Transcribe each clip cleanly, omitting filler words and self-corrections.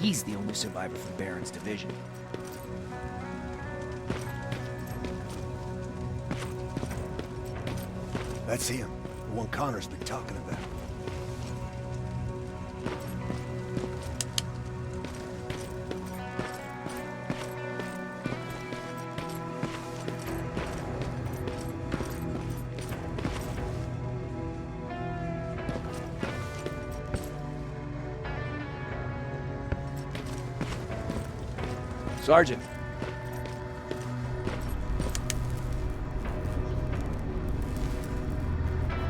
He's the only survivor from Baron's division. That's him, the one Connor's been talking about. Sergeant.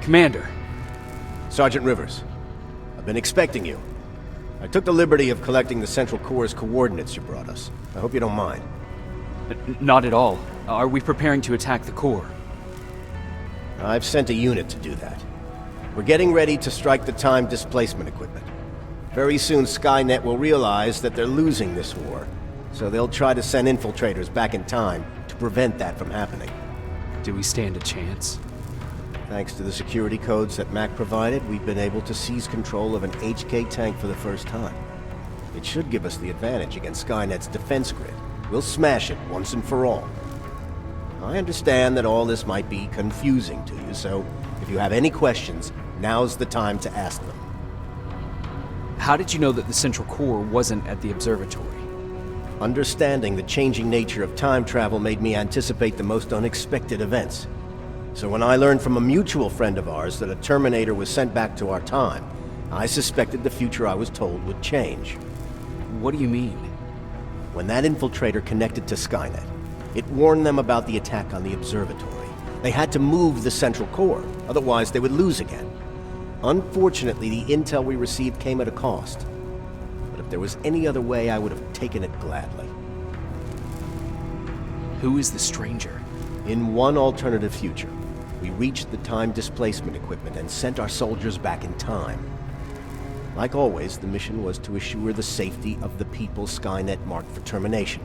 Commander. Sergeant Rivers, I've been expecting you. I took the liberty of collecting the Central Corps' coordinates you brought us. I hope you don't mind. Not at all. Are we preparing to attack the Corps? I've sent a unit to do that. We're getting ready to strike the time displacement equipment. Very soon Skynet will realize that they're losing this war, so they'll try to send infiltrators back in time to prevent that from happening. Do we stand a chance? Thanks to the security codes that Mac provided, we've been able to seize control of an HK tank for the first time. It should give us the advantage against Skynet's defense grid. We'll smash it once and for all. I understand that all this might be confusing to you, so if you have any questions, now's the time to ask them. How did you know that the Central Corps wasn't at the observatory? Understanding the changing nature of time travel made me anticipate the most unexpected events. So when I learned from a mutual friend of ours that a Terminator was sent back to our time, I suspected the future I was told would change. What do you mean? When that infiltrator connected to Skynet, it warned them about the attack on the observatory. They had to move the Central Corps, otherwise they would lose again. Unfortunately, the intel we received came at a cost. But if there was any other way, I would have taken it gladly. Who is the stranger? In one alternative future, we reached the time displacement equipment and sent our soldiers back in time. Like always, the mission was to assure the safety of the people Skynet marked for termination.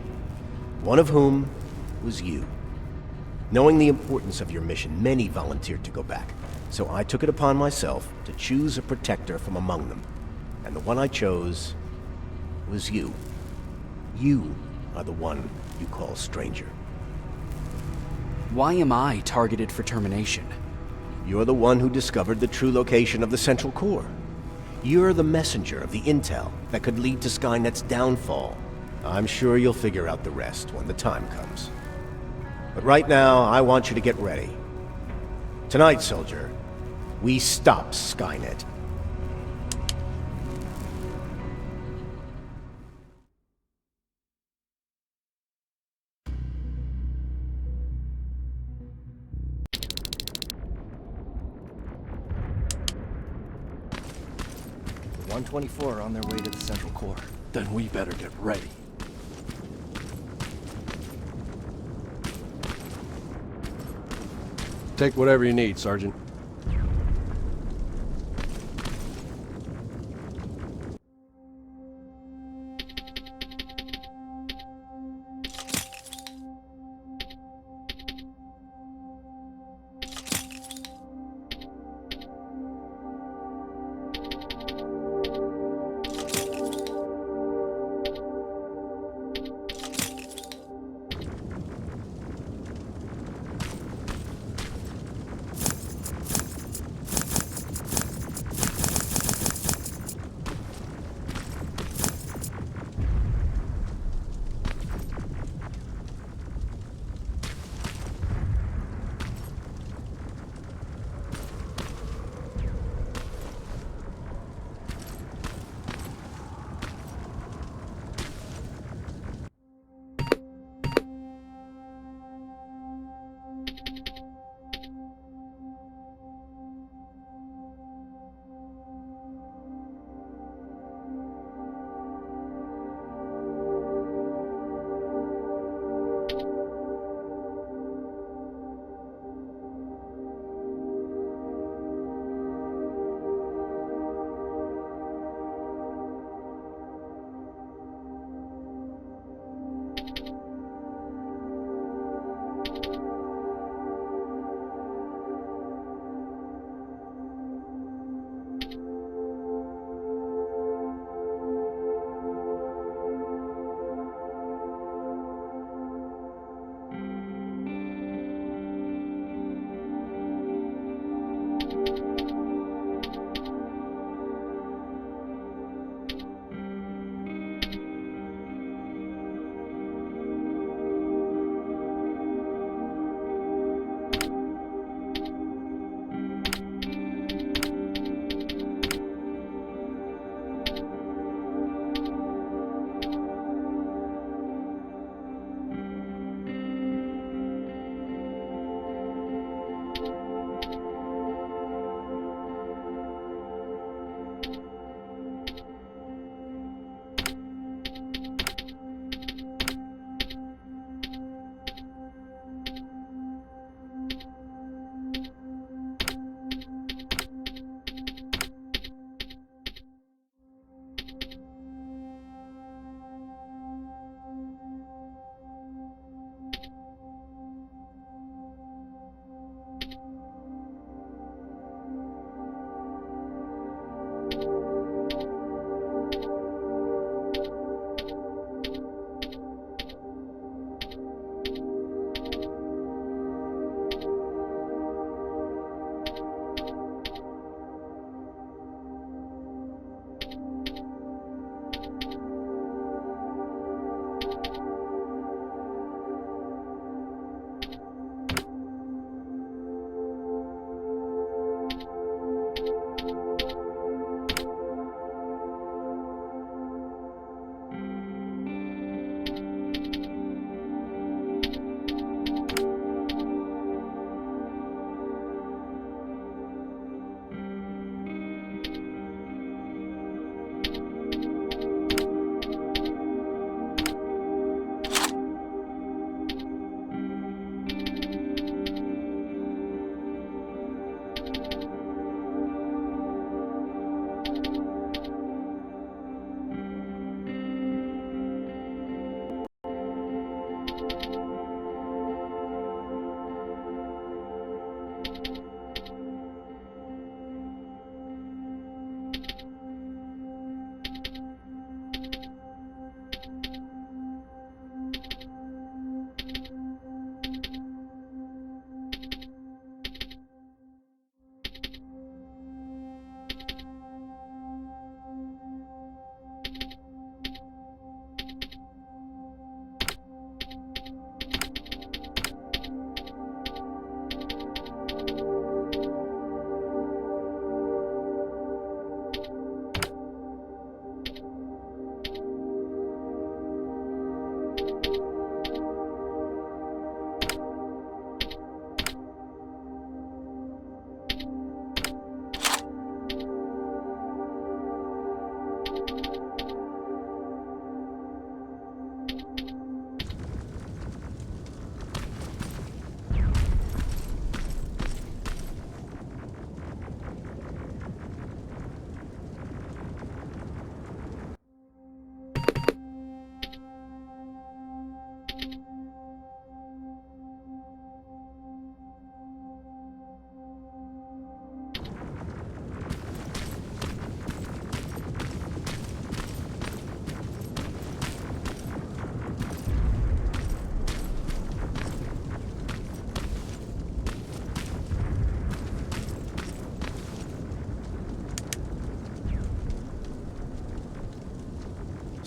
One of whom was you. Knowing the importance of your mission, many volunteered to go back. So I took it upon myself to choose a protector from among them. And the one I chose was you. You are the one you call stranger. Why am I targeted for termination? You're the one who discovered the true location of the Central Corps. You're the messenger of the intel that could lead to Skynet's downfall. I'm sure you'll figure out the rest when the time comes. But right now, I want you to get ready. Tonight, soldier, we stop Skynet. The 124 are on their way to the Central Corps. Then we better get ready. Take whatever you need, Sergeant.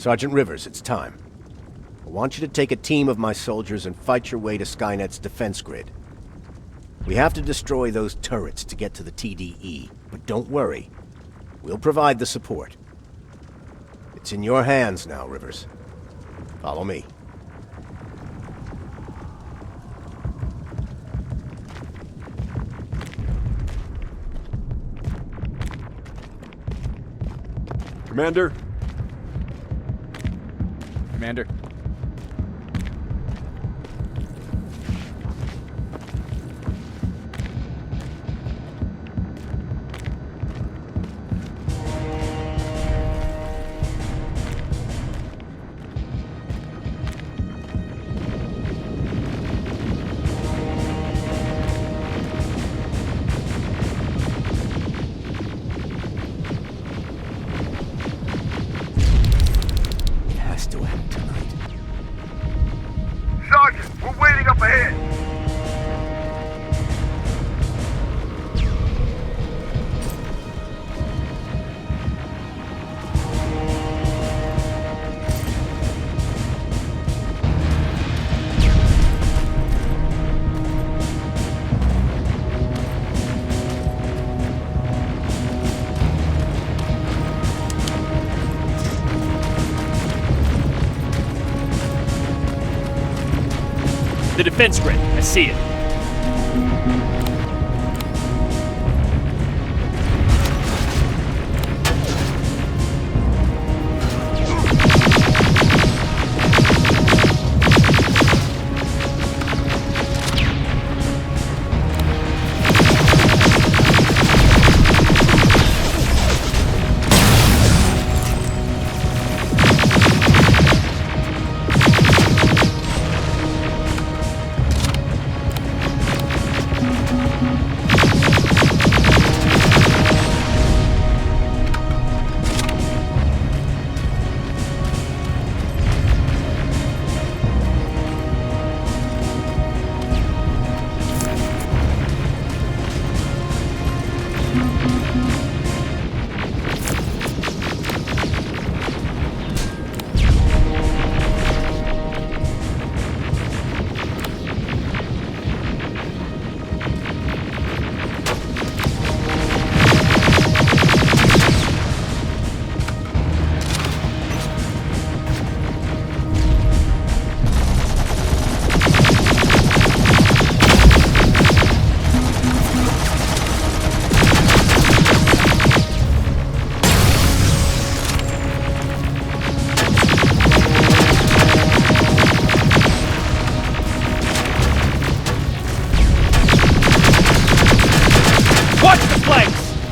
Sergeant Rivers, it's time. I want you to take a team of my soldiers and fight your way to Skynet's defense grid. We have to destroy those turrets to get to the TDE, but don't worry. We'll provide the support. It's in your hands now, Rivers. Follow me. Commander? Commander. Sergeant, we're waiting up ahead. The defense grid. I see it.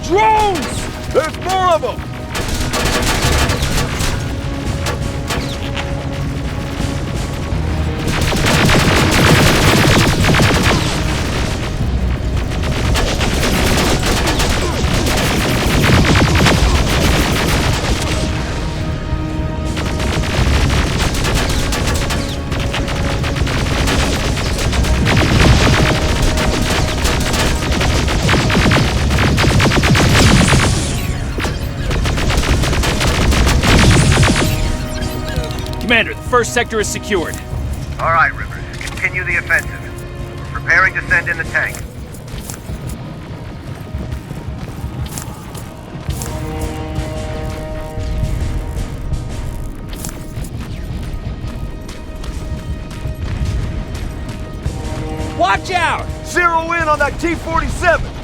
Drones! There's more of them! Commander, the first sector is secured. All right, Rivers. Continue the offensive. We're preparing to send in the tank. Watch out! Zero in on that T-47!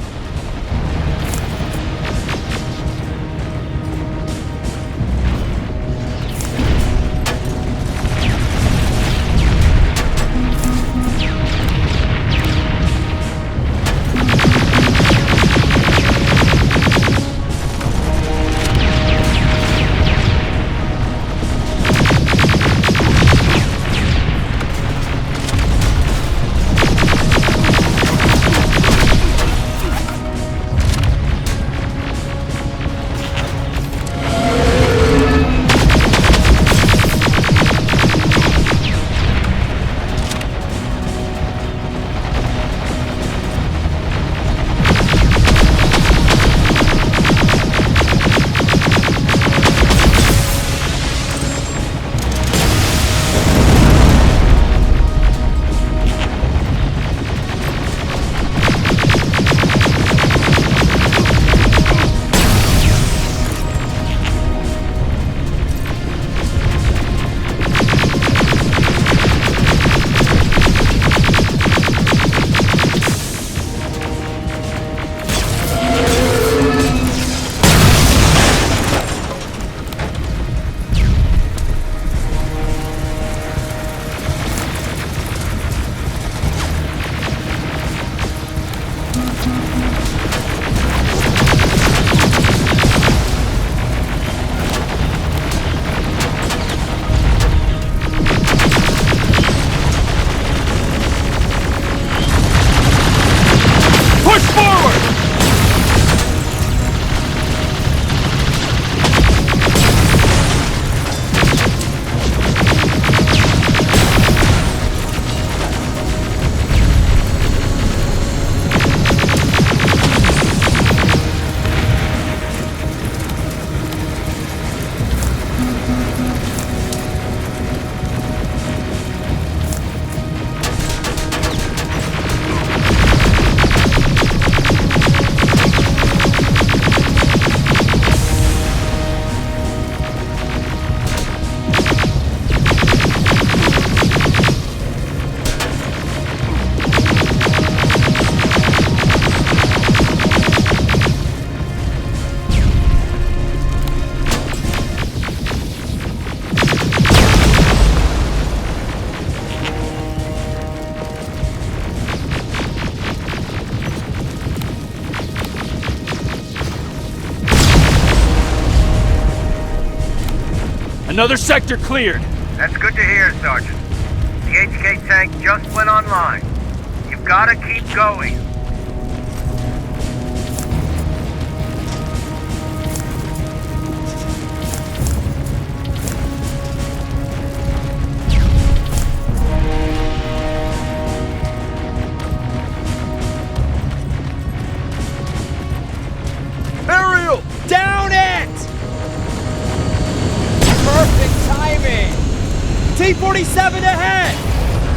Another sector cleared. That's good to hear, Sergeant. The HK tank just went online. You've gotta keep going. Aerial! Down it! Perfect timing! T-47 ahead!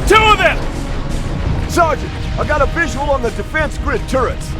2 of them! Sergeant, I got a visual on the defense grid turrets.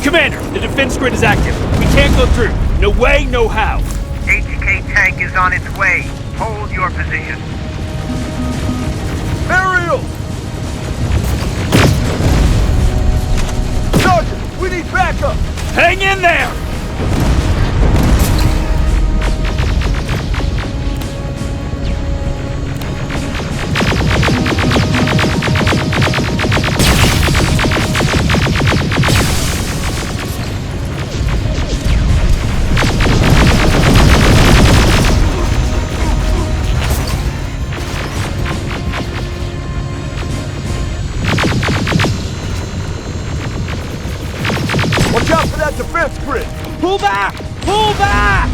Commander, the defense grid is active. We can't go through. No way, no how. HK tank is on its way. Hold your position. Aerial! Sergeant, we need backup! Hang in there! Watch out for that defense grid! Pull back! Pull back!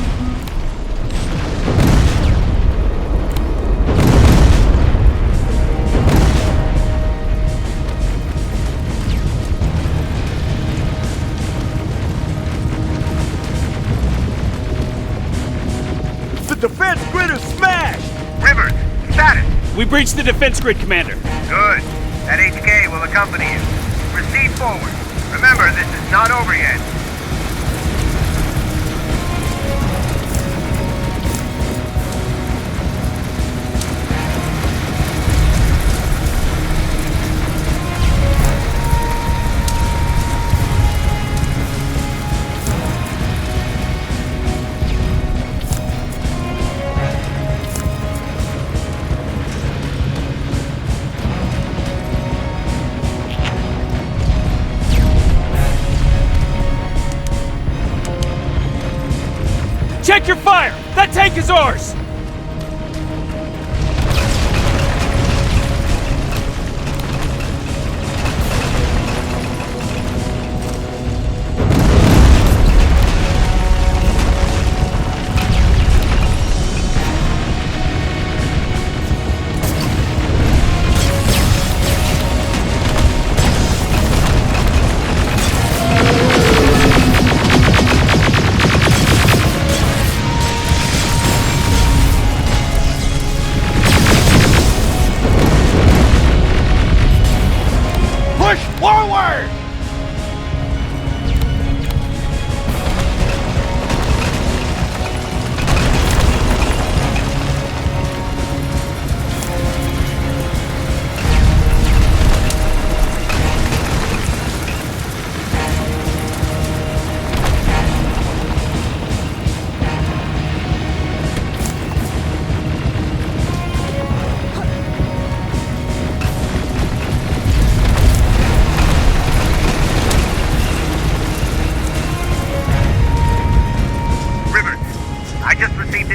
The defense grid is smashed! Rivers, status. We breached the defense grid, Commander. Good. That HK will accompany you. Proceed forward. Remember, this is not over yet. Check your fire! That tank is ours! Push forward!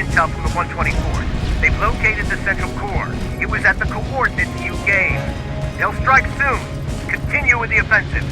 intel from the 124th. They've located the central core. It was at the coordinates you gave. They'll strike soon. Continue with the offensive.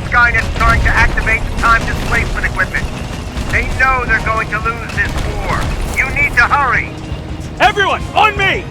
Skynet's trying to activate the time displacement equipment. They know they're going to lose this war. You need to hurry! Everyone, on me!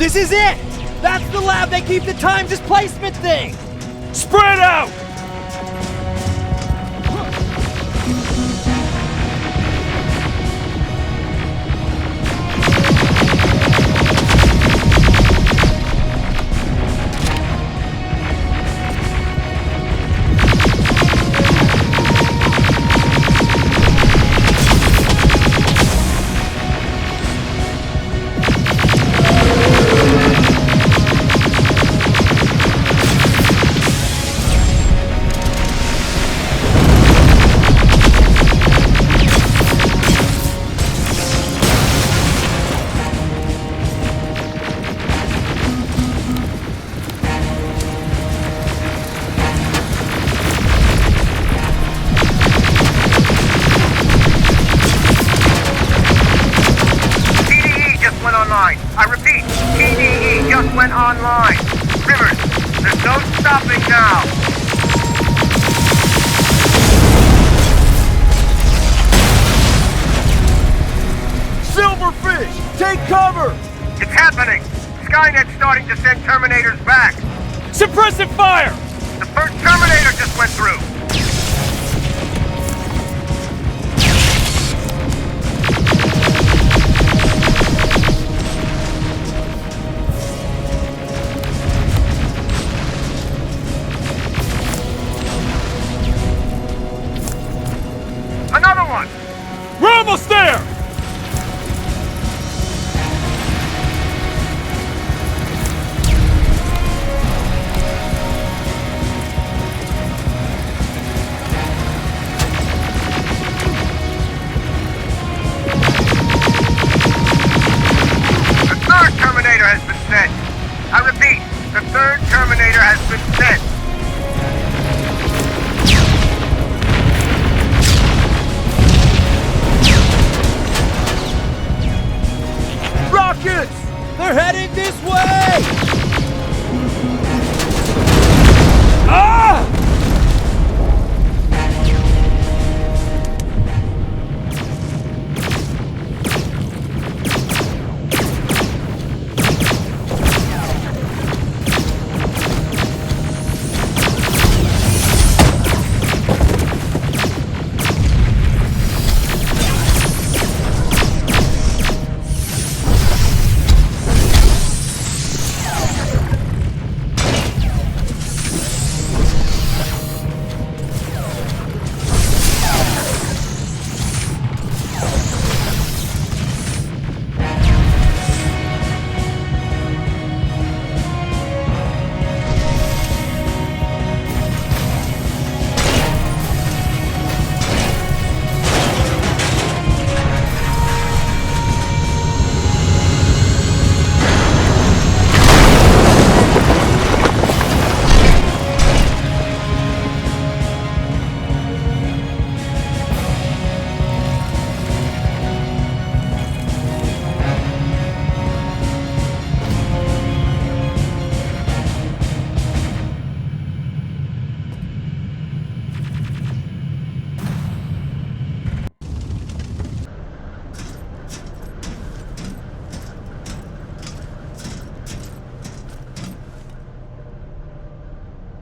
This is it! That's the lab they keep the time displacement thing! Spread out! I repeat, TDE just went online. Rivers, there's no stopping now. Silverfish, take cover! It's happening. Skynet's starting to send Terminators back. Suppressive fire! The first Terminator just went through. We're almost there! Terminator has been sent. Rockets! They're heading this way! Ah!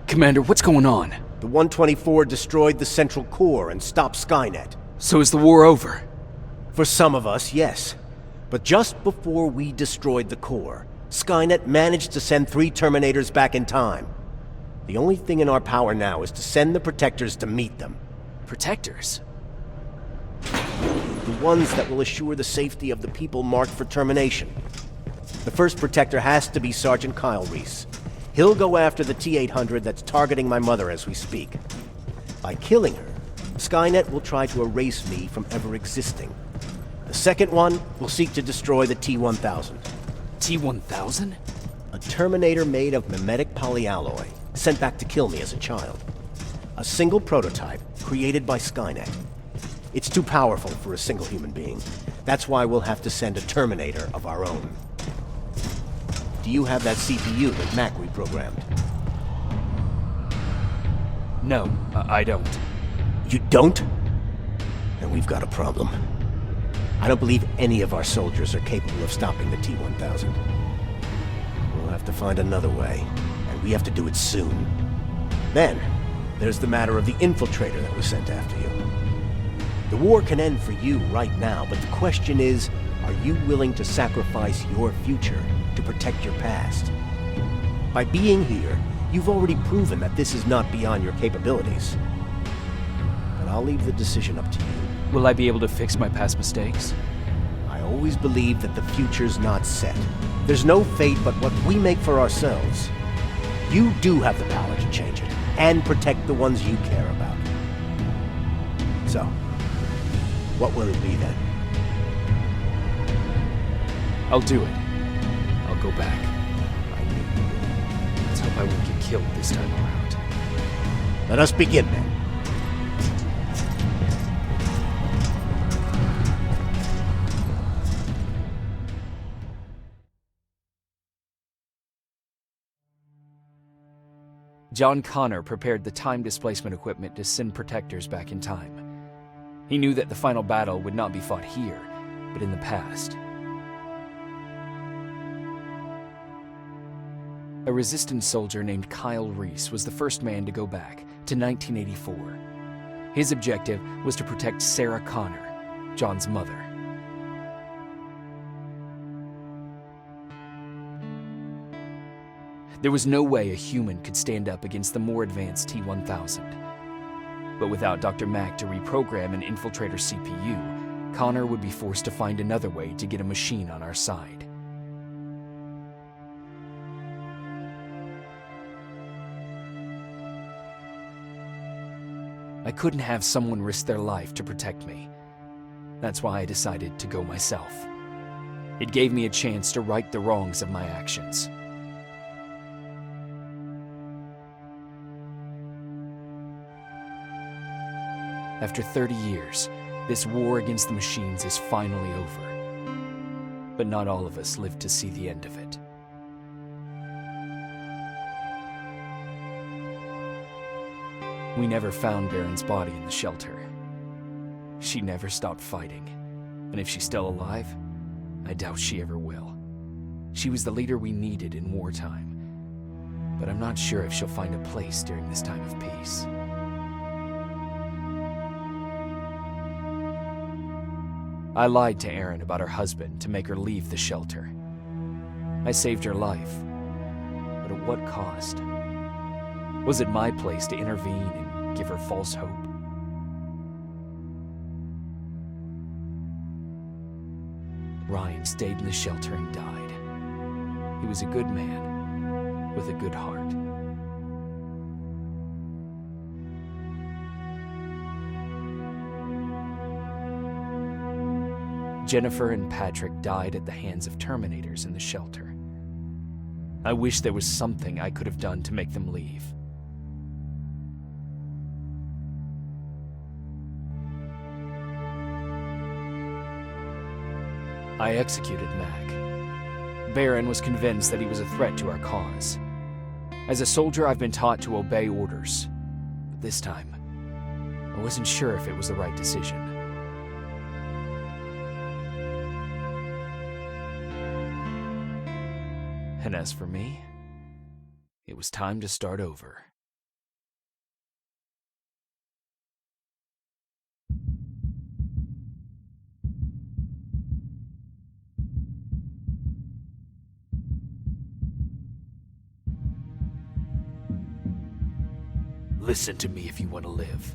Commander, what's going on? The 124 destroyed the central core and stopped Skynet. So is the war over? For some of us, yes. But just before we destroyed the core, Skynet managed to send 3 Terminators back in time. The only thing in our power now is to send the Protectors to meet them. Protectors? The ones that will assure the safety of the people marked for termination. The first Protector has to be Sergeant Kyle Reese. He'll go after the T-800 that's targeting my mother as we speak. By killing her, Skynet will try to erase me from ever existing. The second one will seek to destroy the T-1000. T-1000? A Terminator made of mimetic polyalloy, sent back to kill me as a child. A single prototype, created by Skynet. It's too powerful for a single human being. That's why we'll have to send a Terminator of our own. Do you have that CPU that Mac reprogrammed? No, I don't. You don't? Then we've got a problem. I don't believe any of our soldiers are capable of stopping the T-1000. We'll have to find another way, and we have to do it soon. Then, there's the matter of the infiltrator that was sent after you. The war can end for you right now, but the question is, are you willing to sacrifice your future to protect your past? By being here, you've already proven that this is not beyond your capabilities. But I'll leave the decision up to you. Will I be able to fix my past mistakes? I always believe that the future's not set. There's no fate but what we make for ourselves. You do have the power to change it, and protect the ones you care about. So, what will it be then? I'll do it. I'll go back. I knew you would. Let's hope I won't get killed this time around. Let us begin then. John Connor prepared the time displacement equipment to send Protectors back in time. He knew that the final battle would not be fought here, but in the past. A Resistance soldier named Kyle Reese was the first man to go back to 1984. His objective was to protect Sarah Connor, John's mother. There was no way a human could stand up against the more advanced T-1000. But without Dr. Mack to reprogram an infiltrator CPU, Connor would be forced to find another way to get a machine on our side. I couldn't have someone risk their life to protect me. That's why I decided to go myself. It gave me a chance to right the wrongs of my actions. After 30 years, this war against the machines is finally over. But not all of us lived to see the end of it. We never found Baron's body in the shelter. She never stopped fighting, and if she's still alive, I doubt she ever will. She was the leader we needed in wartime, but I'm not sure if she'll find a place during this time of peace. I lied to Erin about her husband to make her leave the shelter. I saved her life, but at what cost? Was it my place to intervene and give her false hope? Ryan stayed in the shelter and died. He was a good man with a good heart. Jennifer and Patrick died at the hands of Terminators in the shelter. I wish there was something I could have done to make them leave. I executed Mac. Baron was convinced that he was a threat to our cause. As a soldier, I've been taught to obey orders, but this time, I wasn't sure if it was the right decision. And as for me, it was time to start over. Listen to me if you want to live.